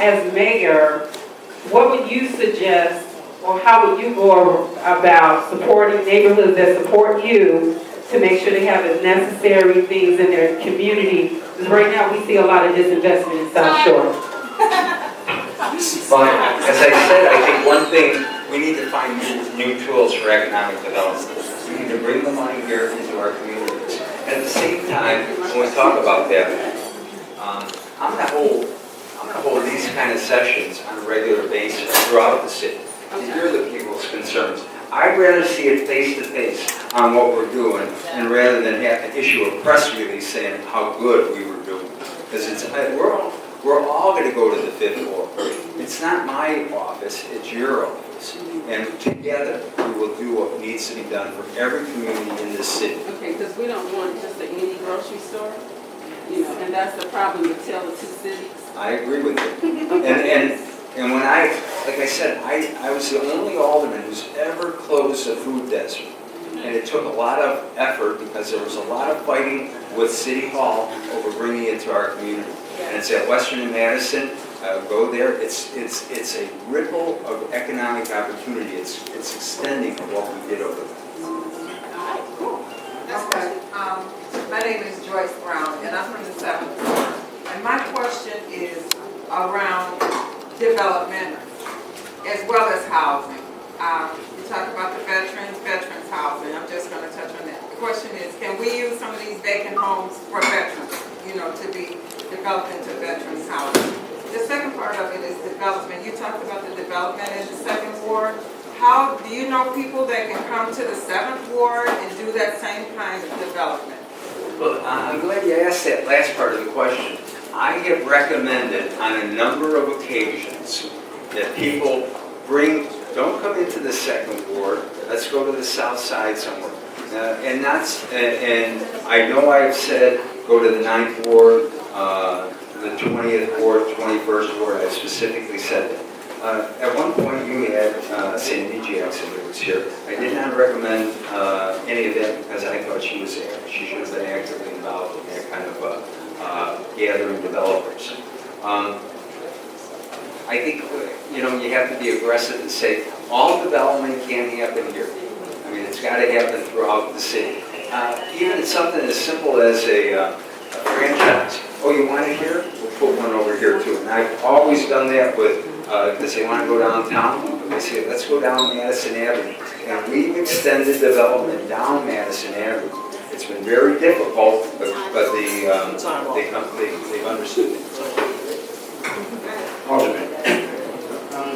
as mayor, what would you suggest, or how would you go about supporting neighborhoods that support you to make sure they have the necessary things in their community? Because right now we see a lot of disinvestment in South Shore. But as I said, I think one thing, we need to find new tools for economic development. We need to bring the money here into our communities. And at the same time, when we talk about that, I'm going to hold these kind of sessions on a regular basis throughout the city to hear the people's concerns. I'd rather see it face to face on what we're doing, and rather than have to issue a press release saying how good we were doing. Because we're all going to go to the fifth floor. It's not my office, it's your office. And together, we will do what needs to be done for every community in this city. Okay, because we don't want just any grocery store, and that's the problem with Tell the Two Cities. I agree with you. And when like I said, I was the only alderman who's ever closed a food desert. And it took a lot of effort because there was a lot of fighting with City Hall over bringing it to our community. And it's at Western and Madison. Go there. It's a ripple of economic opportunity. It's extending of what we did over there. Okay. My name is Joyce Brown, and I'm from the 7th Ward. And my question is around development as well as housing. You talked about the veterans housing. I'm just going to touch on that. The question is, can we use some of these vacant homes for veterans, to be developed into veterans housing? The second part of it is development. You talked about the development in the 2nd Ward. How do you know people that can come to the 7th Ward and do that same kind of development? Well, I'm glad you asked that last part of the question. I have recommended on a number of occasions that people don't come into the 2nd Ward, let's go to the south side somewhere. And I know I've said go to the 9th Ward, the 20th Ward, 21st Ward, I specifically said that. At one point you had Sandy Jackson who was here. I did not recommend any of that because I thought she should have been actively involved in that kind of gathering developers. I think you have to be aggressive and say all development can't happen here. I mean, it's got to happen throughout the city. Even something as simple as a franchise. Oh, you want it here? We'll put one over here too. And I've always done that with, because they want to go downtown, they say, let's go down Madison Avenue. And we've extended development down Madison Avenue. It's been very difficult, but they've understood it. Alderman,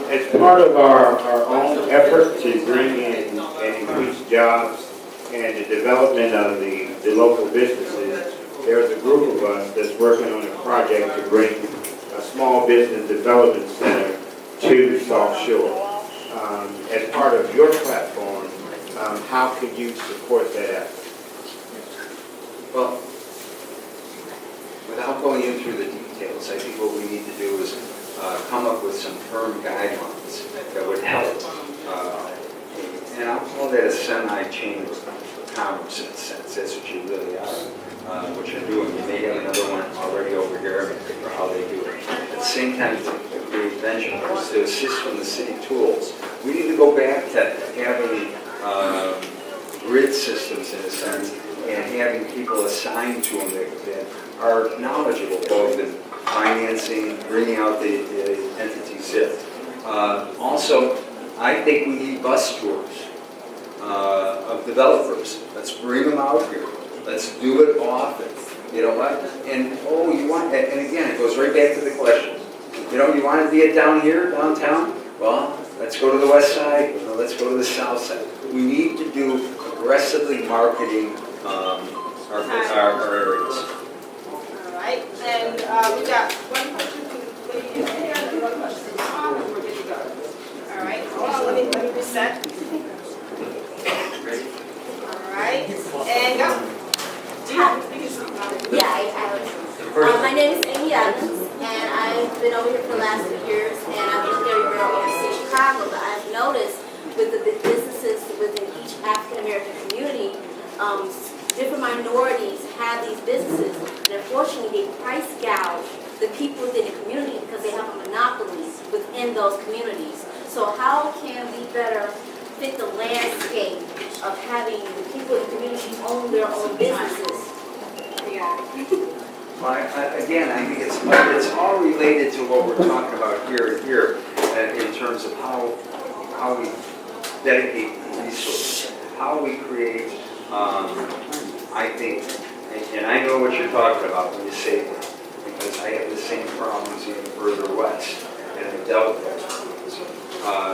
as part of our own effort to bring in and increase jobs and the development of the local businesses, there's a group of us that's working on a project to bring a small business development center to South Shore. As part of your platform, how can you support that effort? Well, without going in through the details, I think what we need to do is come up with some firm guidelines that would help. And I'll call that a semi-chamber of commerce in a sense. That's what you really are, what you're doing. You may have another one already over here for how they do it. At the same time, to create benchmarks to assist from the city tools. We need to go back to having grid systems in a sense and having people assigned to them that are knowledgeable both in financing, bringing out the entities there. Also, I think we need bus tours of developers. Let's bring them out here. Let's do it often. You know what? And again, it goes right back to the question. You want to be it down here, downtown? Well, let's go to the west side. Let's go to the south side. We need to do aggressively marketing our areas. All right, and we got one question from the lady in here, and one question from Tom, and we're good to go. All right, hold on, let me reset. All right, and go. My name is Amy Evans, and I've been over here for the last few years, and I've lived everywhere in Chicago, but I've noticed with the businesses within each African American community, different minorities have these businesses, and unfortunately they price gouge the people within the community because they have a monopoly monopolies within those communities. So how can we better fit the landscape of having the people in the community own their own businesses? Well, again, I think it's all related to what we're talking about here in terms of how we dedicate resources, how we create, I think, and I know what you're talking about when you say that, because I have the same problems even further west, and I've dealt with that.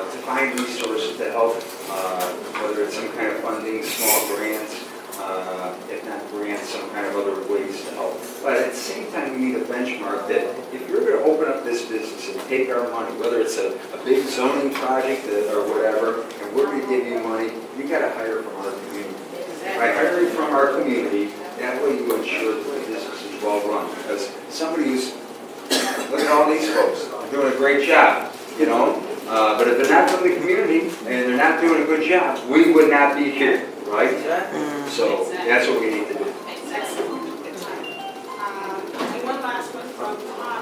To find resources to help, whether it's some kind of funding, small grants, if not grants, some kind of other ways to help. But at the same time, we need a benchmark that if you're going to open up this business and take our money, whether it's a big zoning project or whatever, and we're going to give you money, you got to hire from our community. By hiring from our community, that way you ensure that the business is well run. Because somebody who's, look at all these folks, they're doing a great job, you know? But if they're not from the community and they're not doing a good job, we would not be here, right? So that's what we need to do. And one last one from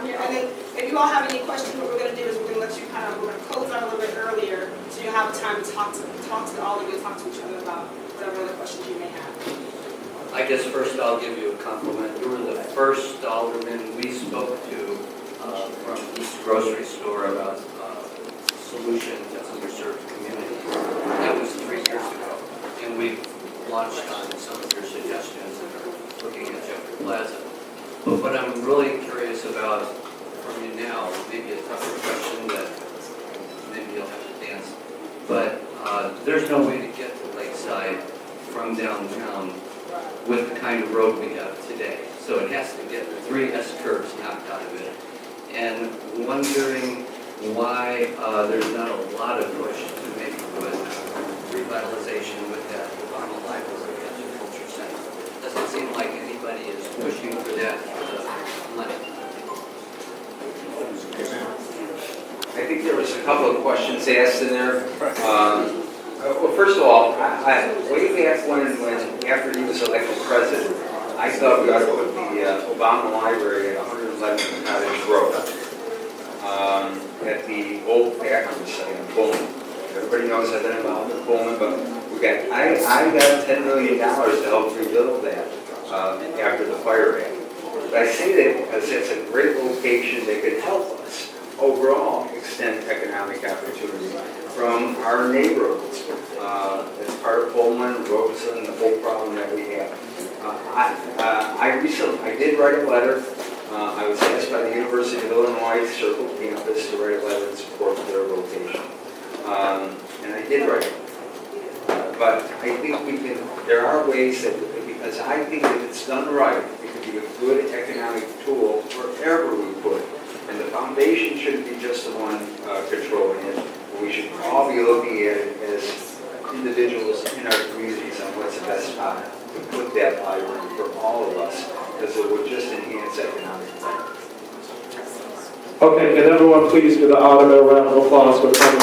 here, and then if you all have any questions, what we're going to do is we're going to let you we're going to close out a little bit earlier, so you have time to talk to all of you, talk to each other about whatever other questions you may have. I guess first I'll give you a compliment. You were the first alderman we spoke to from East Grocery Store about solution to underserved communities. That was 3 years ago, and we've launched on some of your suggestions and are looking at Jeffrey Plaza. But what I'm really curious about from you now, maybe a tougher question that maybe you'll have to dance, but there's no way to get to Lakeside from downtown with the kind of road we have today. So it has to get 3 S-curves knocked out of it. And wondering why there's not a lot of push to maybe put revitalization with that Obama Library as a culture center. Doesn't seem like anybody is pushing for that money. I think there was a couple of questions asked in there. Well, first of all, way back when after he was elected president, I thought we ought to put the Obama Library at 111 Cottage Road, at the old factory site in Pullman. Everybody knows I've been involved in Pullman, but I got $10 million to help rebuild that after the fire happened. But I say that because it's a great location that could help us overall extend economic opportunity from our neighborhoods. As part of Pullman, Robeson, and the whole problem that we have. I did write a letter. I was asked by the University of Illinois Circle campus to write a letter in support of their location. And I did write it. But I think there are ways that, because I think if it's done right, it could be a good economic tool wherever we put it. And the foundation shouldn't be just the one controlling it. We should all be looking at it as individuals in our communities on what's the best spot to put that library for all of us, because it would just enhance economic development. Okay, can everyone please give the auditor a round of applause for coming?